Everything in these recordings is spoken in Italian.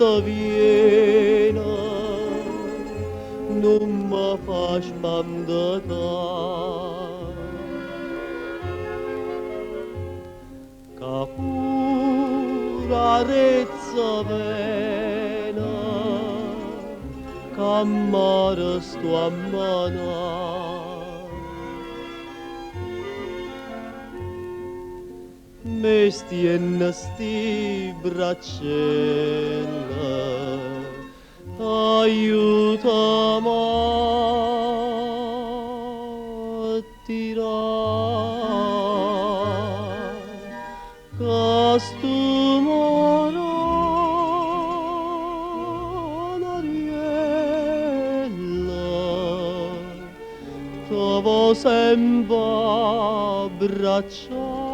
sta Viena non mi fa spandata, che pura rezza vena, che mare sto a manare. Me stienne sti braccella, aiutami a tirare, che sto monariella, t'avo sempre abbracciare.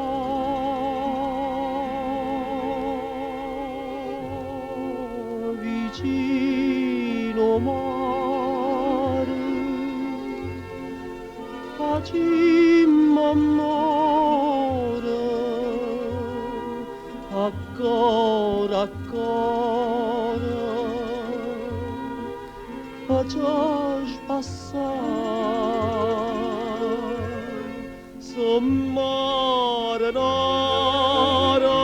Vicino mare, facimmo amore, ancora, ancora, facciaci passare, sommare nara,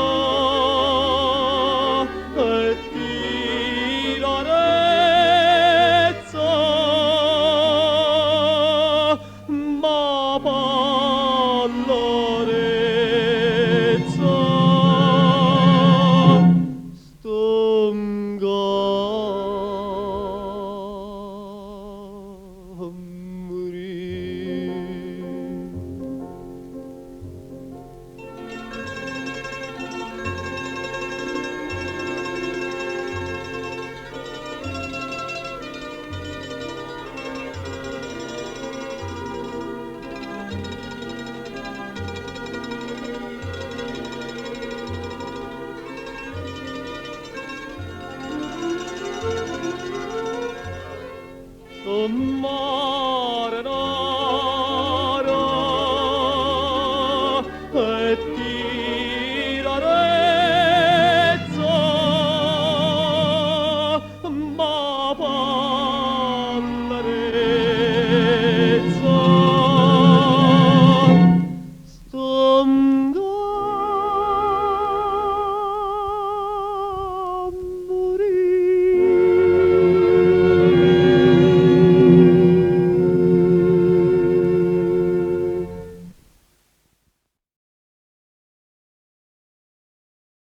mare.